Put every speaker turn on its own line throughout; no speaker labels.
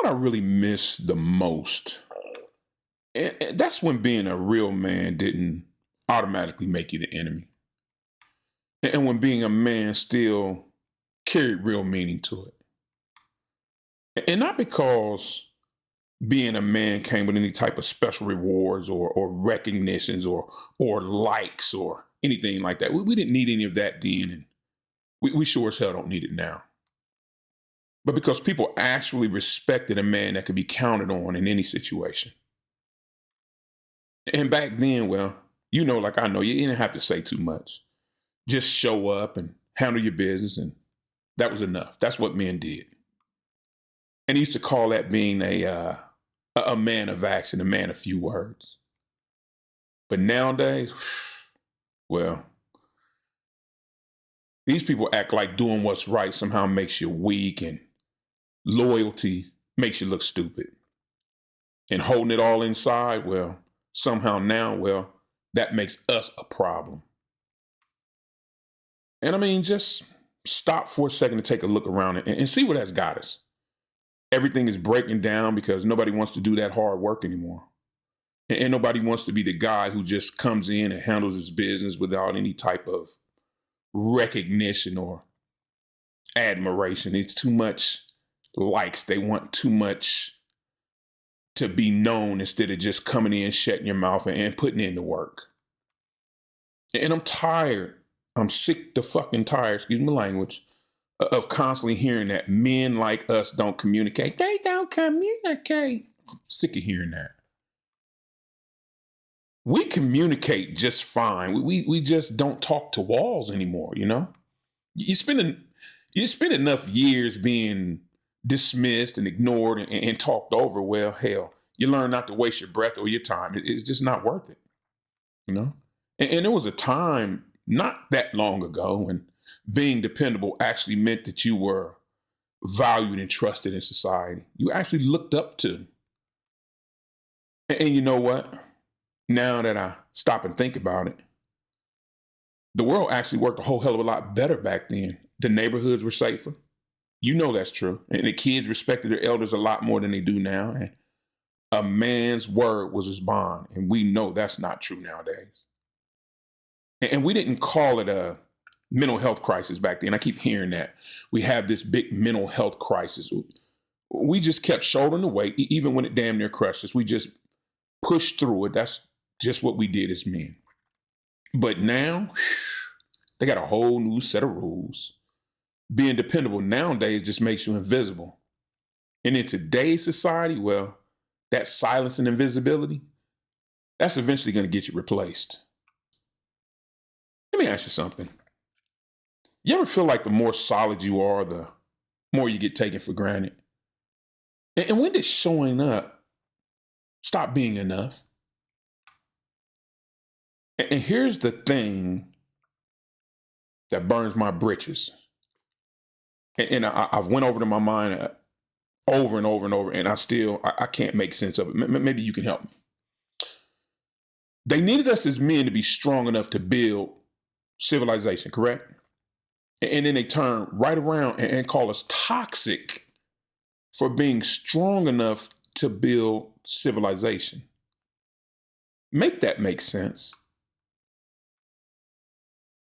what I really miss the most? And that's when being a real man didn't automatically make you the enemy. And when being a man still carried real meaning to it. And not because being a man came with any type of special rewards or recognitions or likes or anything like that. We didn't need any of that then, and we sure as hell don't need it now. But because people actually respected a man that could be counted on in any situation. And back then, well, like I know, you didn't have to say too much. Just show up and handle your business, and that was enough. That's what men did. And he used to call that being a man of action, a man of few words. But nowadays, well, these people act like doing what's right somehow makes you weak, and loyalty makes you look stupid. And holding it all inside, well, somehow now, well, that makes us a problem. And I mean, just stop for a second to take a look around and see where that's got us. Everything is breaking down because nobody wants to do that hard work anymore. And nobody wants to be the guy who just comes in and handles his business without any type of recognition or admiration. It's too much likes. They want too much to be known instead of just coming in, shutting your mouth and putting in the work. And I'm tired. I'm sick to fucking tired, excuse my language, of constantly hearing that men like us don't communicate. They don't communicate. I'm sick of hearing that. We communicate just fine. We just don't talk to walls anymore, You spend enough years being dismissed and ignored and talked over. Well, hell, you learn not to waste your breath or your time. It's just not worth it, And there was a time not that long ago when being dependable actually meant that you were valued and trusted in society. You actually looked up to. And you know what? Now that I stop and think about it, the world actually worked a whole hell of a lot better back then. The neighborhoods were safer. That's true. And the kids respected their elders a lot more than they do now. And a man's word was his bond. And we know that's not true nowadays. And we didn't call it a mental health crisis back then. I keep hearing that. We have this big mental health crisis. We just kept shouldering the weight, even when it damn near crushed us. We just pushed through it. That's just what we did as men. But now, they got a whole new set of rules. Being dependable nowadays just makes you invisible. And in today's society, well, that silence and invisibility, that's eventually going to get you replaced. Let me ask you something. You ever feel like the more solid you are, the more you get taken for granted? And when did showing up stop being enough? And here's the thing that burns my britches. And I've went over to my mind over and over and over, and I can't make sense of it. Maybe you can help me. They needed us as men to be strong enough to build civilization, correct? And then they turn right around and call us toxic for being strong enough to build civilization. Make that make sense.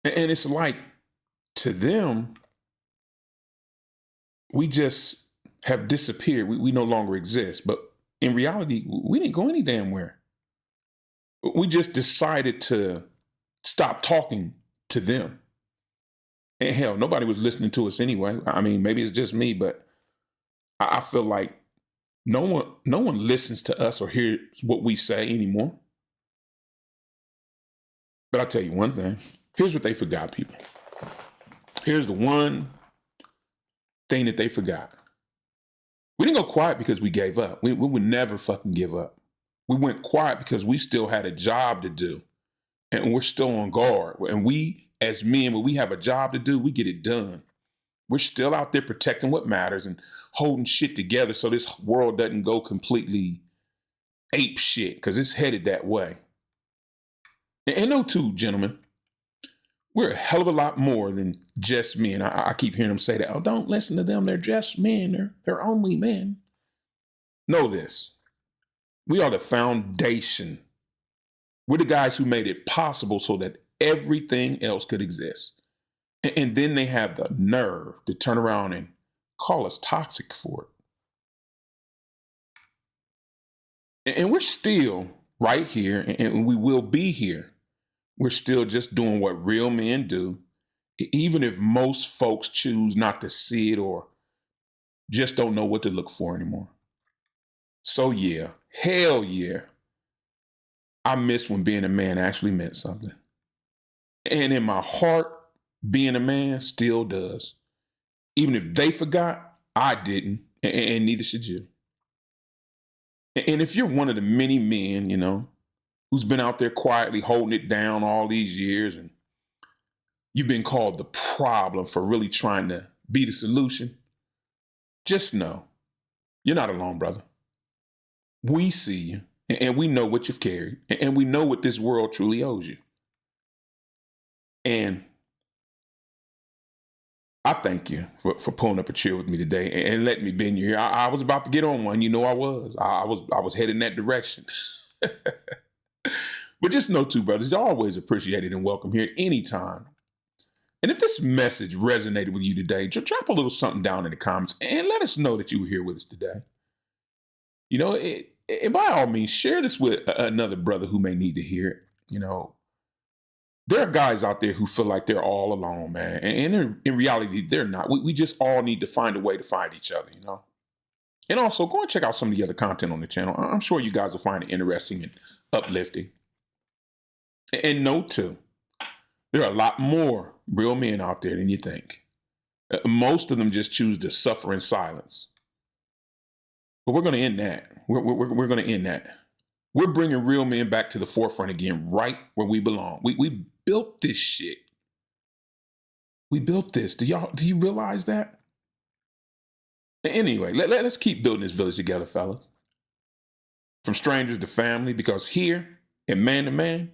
And it's like, to them, we just have disappeared. We no longer exist. But in reality, we didn't go any damn where. We just decided to stop talking to them. And hell, nobody was listening to us anyway. I mean, maybe it's just me, but I feel like no one listens to us or hears what we say anymore. But I'll tell you one thing. Here's what they forgot, people. Here's the one thing that they forgot. We didn't go quiet because we gave up. We would never fucking give up. We went quiet because we still had a job to do. And we're still on guard. And we, as men, when we have a job to do, we get it done. We're still out there protecting what matters and holding shit together so this world doesn't go completely ape shit, because it's headed that way. And no two, gentlemen, we're a hell of a lot more than just men. I keep hearing them say that. Oh, don't listen to them. They're just men. They're only men. Know this. We are the foundation. We're the guys who made it possible so that everything else could exist. And then they have the nerve to turn around and call us toxic for it. And we're still right here, and we will be here. We're still just doing what real men do, even if most folks choose not to see it or just don't know what to look for anymore. So yeah, hell yeah, I miss when being a man actually meant something. And in my heart, being a man still does. Even if they forgot, I didn't, and neither should you. And if you're one of the many men, who's been out there quietly holding it down all these years, and you've been called the problem for really trying to be the solution, just know you're not alone, brother. We see you, and we know what you've carried, and we know what this world truly owes you. And I thank you for pulling up a chair with me today and letting me bend you here. I was about to get on one, I was. I was heading that direction. But just know too, brothers, you're always appreciated and welcome here anytime. And if this message resonated with you today, drop a little something down in the comments and let us know that you were here with us today. And by all means, share this with another brother who may need to hear it. There are guys out there who feel like they're all alone, man. And in reality, they're not. We just all need to find a way to find each other, And also, go and check out some of the other content on the channel. I'm sure you guys will find it interesting and uplifting. And note, too, there are a lot more real men out there than you think. Most of them just choose to suffer in silence. But we're going to end that. We're going to end that. We're bringing real men back to the forefront again, right where we belong. We built this shit. We built this. Do you realize that? Anyway, let's keep building this village together, fellas. From strangers to family, because here, in Man to Man,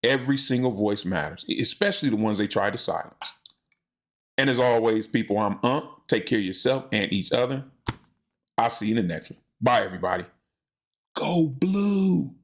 every single voice matters, especially the ones they try to silence. And as always, people, I'm Unc. Take care of yourself and each other. I'll see you in the next one. Bye, everybody. Go Blue.